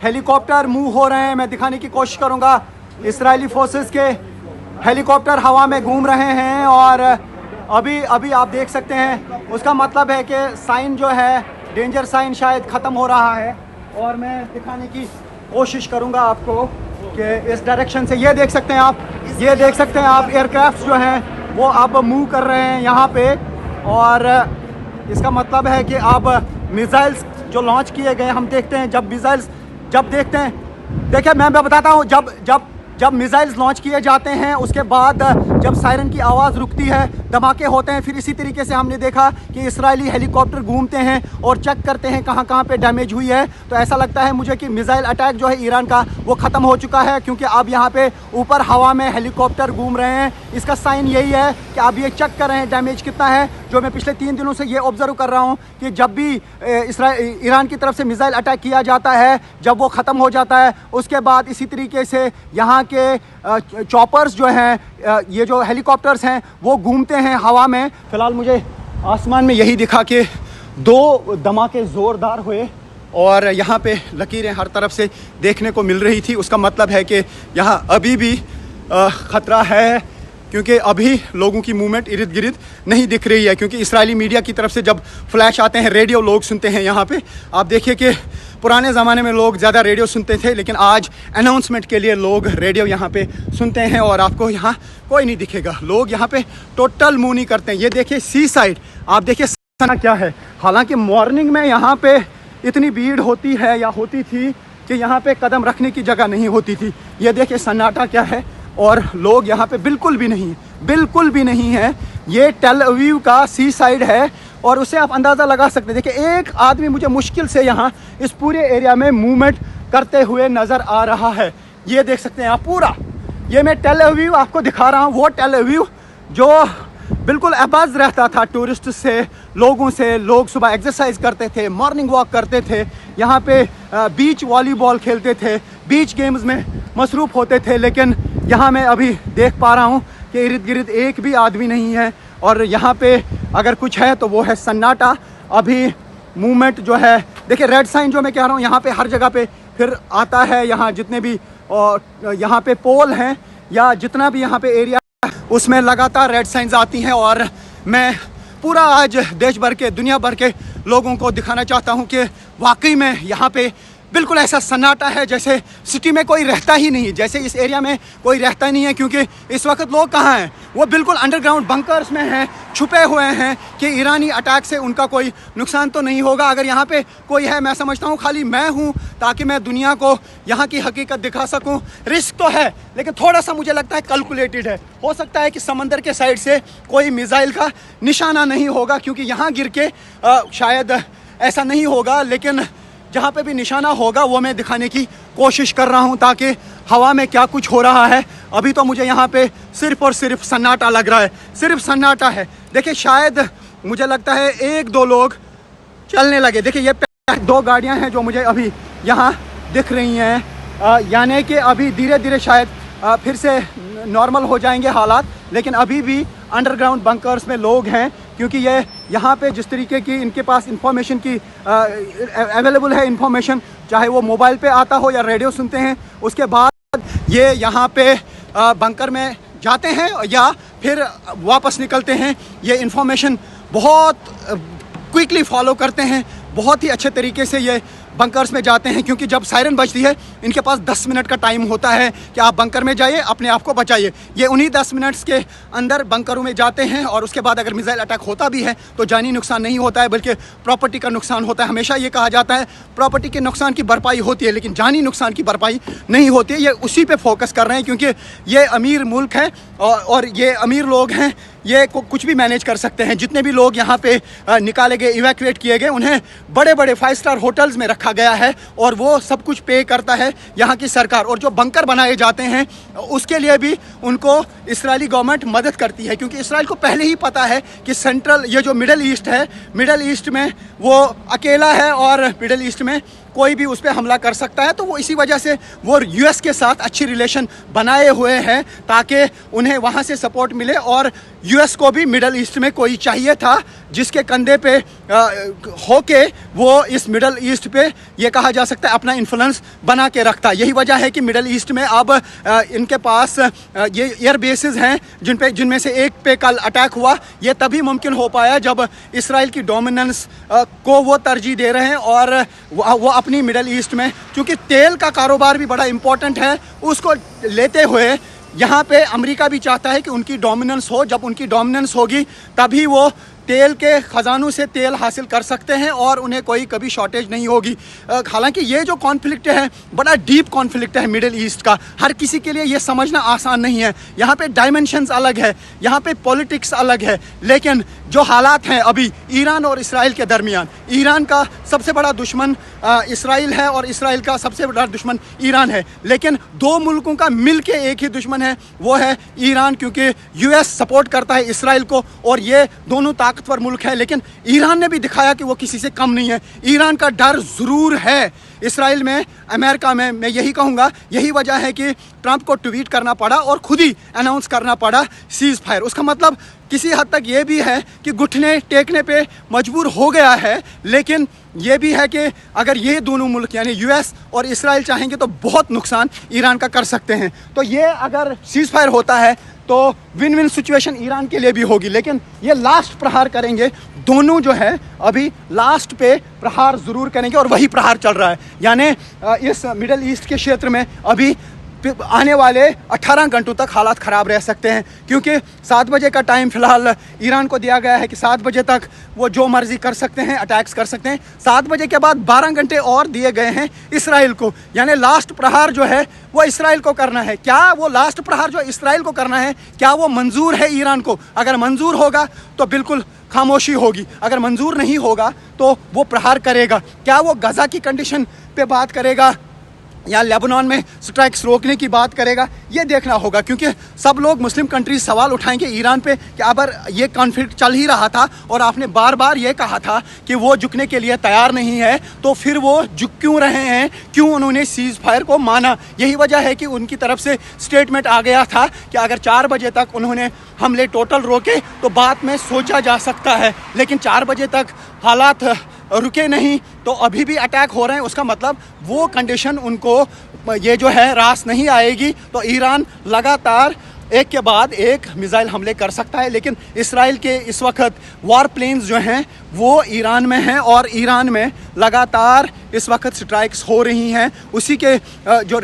Helicopter move हो रहे हैं। मैं दिखाने की कोशिश करूंगा। इजरायली फोर्सेस के हेलीकॉप्टर हवा में घूम रहे हैं और अभी आप देख सकते हैं। उसका मतलब है कि साइन जो है, डेंजर साइन शायद ख़त्म हो रहा है। और मैं दिखाने की कोशिश करूंगा आपको कि इस डायरेक्शन से ये देख सकते हैं आप एयरक्राफ्ट जो हैं वो अब मूव कर रहे हैं यहाँ पे। और इसका मतलब है कि अब मिसाइल्स जो लॉन्च किए गए, हम देखते हैं देखिए मैं बताता हूँ, जब मिसाइल्स लॉन्च किए जाते हैं उसके बाद जब सायरन की आवाज़ रुकती है, धमाके होते हैं। फिर इसी तरीके से हमने देखा कि इजरायली हेलीकॉप्टर घूमते हैं और चेक करते हैं कहाँ कहाँ पे डैमेज हुई है। तो ऐसा लगता है मुझे कि मिसाइल अटैक जो है ईरान का वो ख़त्म हो चुका है, क्योंकि अब यहाँ पे ऊपर हवा में हेलीकॉप्टर घूम रहे हैं। इसका साइन यही है कि अब ये चेक कर रहे हैं डैमेज कितना है। जो मैं पिछले 3 दिनों से ये ऑब्जर्व कर रहा हूँ कि जब भी ईरान की तरफ से मिसाइल अटैक किया जाता है, जब वो ख़त्म हो जाता है उसके बाद इसी तरीके से यहाँ के चॉपर्स जो हैं, ये जो हेलीकॉप्टर्स हैं वो घूमते हैं हवा में। फ़िलहाल मुझे आसमान में यही दिखा कि 2 धमाके ज़ोरदार हुए और यहाँ पे लकीरें हर तरफ से देखने को मिल रही थी। उसका मतलब है कि यहाँ अभी भी ख़तरा है, क्योंकि अभी लोगों की मूवमेंट इर्द गिर्द नहीं दिख रही है। क्योंकि इजरायली मीडिया की तरफ से जब फ्लैश आते हैं, रेडियो लोग सुनते हैं यहाँ पे। आप देखिए कि पुराने ज़माने में लोग ज़्यादा रेडियो सुनते थे, लेकिन आज अनाउंसमेंट के लिए लोग रेडियो यहाँ पे सुनते हैं और आपको यहाँ कोई नहीं दिखेगा। लोग यहाँ पे टोटल मूव नहीं करते हैं। ये देखिए सी साइड, आप देखिए सन्नाटा क्या है। हालांकि मॉर्निंग में यहाँ पे इतनी भीड़ होती है या होती थी कि यहाँ पे कदम रखने की जगह नहीं होती थी। ये देखिए सन्नाटा क्या है और लोग यहाँ पे बिल्कुल भी नहीं है। ये टेल अवीव का सी साइड है और उससे आप अंदाज़ा लगा सकते हैं। देखिए एक आदमी मुझे मुश्किल से यहाँ इस पूरे एरिया में मूवमेंट करते हुए नज़र आ रहा है। ये देख सकते हैं आप पूरा। ये मैं टेल अवीव आपको दिखा रहा हूँ, वो टेल अवीव जो बिल्कुल अबाज रहता था टूरिस्ट से, लोगों से। लोग सुबह एक्सरसाइज करते थे, मॉर्निंग वॉक करते थे, यहाँ पे बीच वॉलीबॉल खेलते थे, बीच गेम्स में मसरूफ़ होते थे। लेकिन यहाँ मैं अभी देख पा रहा हूँ कि इर्द गिर्द एक भी आदमी नहीं है और यहाँ पे अगर कुछ है तो वो है सन्नाटा। अभी मूवमेंट जो है, देखिए रेड साइन जो मैं कह रहा हूँ यहाँ पे हर जगह पे फिर आता है। यहाँ जितने भी यहाँ पे पोल हैं या जितना भी यहाँ पे एरिया उसमें लगातार रेड साइंस आती हैं। और मैं पूरा आज देश भर के, दुनिया भर के लोगों को दिखाना चाहता हूँ कि वाकई में यहाँ पे बिल्कुल ऐसा सन्नाटा है जैसे सिटी में कोई रहता ही नहीं, जैसे इस एरिया में कोई रहता नहीं है। क्योंकि इस वक्त लोग कहाँ हैं? वो बिल्कुल अंडरग्राउंड बंकर्स में हैं, छुपे हुए हैं कि ईरानी अटैक से उनका कोई नुकसान तो नहीं होगा। अगर यहाँ पे कोई है, मैं समझता हूँ खाली मैं हूँ, ताकि मैं दुनिया को यहाँ की हकीकत दिखा सकूँ। रिस्क तो है लेकिन थोड़ा सा मुझे लगता है कैलकुलेटेड है। हो सकता है कि समंदर के साइड से कोई मिसाइल का निशाना नहीं होगा, क्योंकि यहाँ गिर के शायद ऐसा नहीं होगा। लेकिन जहाँ पे भी निशाना होगा वो मैं दिखाने की कोशिश कर रहा हूँ, ताकि हवा में क्या कुछ हो रहा है। अभी तो मुझे यहाँ पे सिर्फ और सिर्फ सन्नाटा लग रहा है, सिर्फ सन्नाटा है। देखिए शायद मुझे लगता है 1-2 लोग चलने लगे। देखिए ये 2 गाड़ियाँ हैं जो मुझे अभी यहाँ दिख रही हैं, यानी कि अभी धीरे धीरे शायद फिर से नॉर्मल हो जाएंगे हालात। लेकिन अभी भी अंडरग्राउंड बंकर्स में लोग हैं, क्योंकि ये यहाँ पे जिस तरीके की इनके पास इंफॉर्मेशन की अवेलेबल है, इंफॉर्मेशन चाहे वो मोबाइल पे आता हो या रेडियो सुनते हैं, उसके बाद ये यहाँ पे बंकर में जाते हैं या फिर वापस निकलते हैं। ये इंफॉर्मेशन बहुत क्विकली फॉलो करते हैं, बहुत ही अच्छे तरीके से ये बंकर्स में जाते हैं। क्योंकि जब सायरन बजती है इनके पास 10 मिनट का टाइम होता है कि आप बंकर में जाइए, अपने आप को बचाइए। ये उन्हीं 10 मिनट्स के अंदर बंकरों में जाते हैं और उसके बाद अगर मिसाइल अटैक होता भी है तो जानी नुकसान नहीं होता है, बल्कि प्रॉपर्टी का नुकसान होता है। हमेशा ये कहा जाता है प्रॉपर्टी के नुकसान की भरपाई होती है, लेकिन जानी नुकसान की भरपाई नहीं होती है। ये उसी पर फोकस कर रहे हैं, क्योंकि ये अमीर मुल्क है और ये अमीर लोग हैं, ये कुछ भी मैनेज कर सकते हैं। जितने भी लोग यहाँ पे निकाले गए, इवैक्यूएट किए गए, उन्हें बड़े बड़े 5 स्टार होटल्स में रखा गया है और वो सब कुछ पे करता है यहाँ की सरकार। और जो बंकर बनाए जाते हैं उसके लिए भी उनको इजरायली गवर्नमेंट मदद करती है, क्योंकि इसराइल को पहले ही पता है कि सेंट्रल ये जो मिडल ईस्ट है, मिडल ईस्ट में वो अकेला है और मिडल ईस्ट में कोई भी उस पर हमला कर सकता है। तो वो इसी वजह से वो यूएस के साथ अच्छी रिलेशन बनाए हुए हैं, ताकि उन्हें वहाँ से सपोर्ट मिले और यूएस को भी मिडल ईस्ट में कोई चाहिए था जिसके कंधे पे होके वो इस मिडल ईस्ट पे ये कहा जा सकता है अपना इन्फ्लुएंस बना के रखता। यही वजह है कि मिडल ईस्ट में अब इनके पास ये एयर बेसेस हैं जिनमें से एक पे कल अटैक हुआ। ये तभी मुमकिन हो पाया जब इसराइल की डोमिनेंस को वो तरजीह दे रहे हैं और वो अपनी मिडल ईस्ट में, चूँकि तेल का कारोबार भी बड़ा इम्पोर्टेंट है, उसको लेते हुए यहाँ पे अमेरिका भी चाहता है कि उनकी डोमिनेंस हो। जब उनकी डोमिनेंस होगी तभी वो तेल के ख़जानों से तेल हासिल कर सकते हैं और उन्हें कोई कभी शॉर्टेज नहीं होगी। हालांकि ये जो कॉन्फ्लिक्ट है बड़ा डीप कॉन्फ्लिक्ट है मिडिल ईस्ट का, हर किसी के लिए ये समझना आसान नहीं है। यहाँ पे डायमेंशंस अलग है, यहाँ पे पॉलिटिक्स अलग है, लेकिन जो हालात हैं अभी ईरान और इसराइल के दरमियान, ईरान का सबसे बड़ा दुश्मन इसराइल है और इसराइल का सबसे बड़ा दुश्मन ईरान है, लेकिन दो मुल्कों का मिल के एक ही दुश्मन है, वो है ईरान, क्योंकि यूएस सपोर्ट करता है इसराइल को और ये दोनों ताकतवर मुल्क है। लेकिन ईरान ने भी दिखाया कि वो किसी से कम नहीं है। ईरान का डर ज़रूर है इसराइल में, अमेरिका में। मैं यही कहूँगा, यही वजह है कि ट्रंप को ट्वीट करना पड़ा और ख़ुद ही अनाउंस करना पड़ा सीज़ फायर। उसका मतलब किसी हद तक ये भी है कि घुटने टेकने पे मजबूर हो गया है, लेकिन ये भी है कि अगर ये दोनों मुल्क यानी यूएस और इसराइल चाहेंगे तो बहुत नुकसान ईरान का कर सकते हैं। तो ये अगर सीज़ फायर होता है तो विन विन सिचुएशन ईरान के लिए भी होगी, लेकिन ये लास्ट प्रहार करेंगे दोनों, जो है अभी लास्ट पे प्रहार ज़रूर करेंगे और वही प्रहार चल रहा है। यानी इस मिडल ईस्ट के क्षेत्र में अभी आने वाले 18 घंटों तक हालात ख़राब रह सकते हैं, क्योंकि 7 बजे का टाइम फ़िलहाल ईरान को दिया गया है कि 7 बजे तक वो जो मर्ज़ी कर सकते हैं, अटैक्स कर सकते हैं। 7 बजे के बाद 12 घंटे और दिए गए हैं इसराइल को, यानी लास्ट प्रहार जो है वो इसराइल को करना है। क्या वो लास्ट प्रहार जो इसराइल को करना है, क्या वो मंजूर है ईरान को? अगर मंजूर होगा तो बिल्कुल खामोशी होगी, अगर मंजूर नहीं होगा तो वो प्रहार करेगा। क्या वो गज़ा की कंडीशन पे बात करेगा या लेबनान में स्ट्राइक्स रोकने की बात करेगा, ये देखना होगा, क्योंकि सब लोग मुस्लिम कंट्रीज सवाल उठाएंगे ईरान पे कि अगर ये कॉन्फ्लिक्ट चल ही रहा था और आपने बार बार ये कहा था कि वो झुकने के लिए तैयार नहीं है, तो फिर वो झुक क्यों रहे हैं, क्यों उन्होंने सीज़ फायर को माना? यही वजह है कि उनकी तरफ से स्टेटमेंट आ गया था कि अगर 4 बजे तक उन्होंने हमले टोटल रोके तो बाद में सोचा जा सकता है, लेकिन 4 बजे तक हालात रुके नहीं तो अभी भी अटैक हो रहे हैं। उसका मतलब वो कंडीशन उनको ये जो है रास नहीं आएगी, तो ईरान लगातार एक के बाद एक मिसाइल हमले कर सकता है। लेकिन इसराइल के इस वक्त वार प्लेन्स जो हैं वो ईरान में हैं और ईरान में लगातार इस वक्त स्ट्राइक्स हो रही हैं। उसी के जो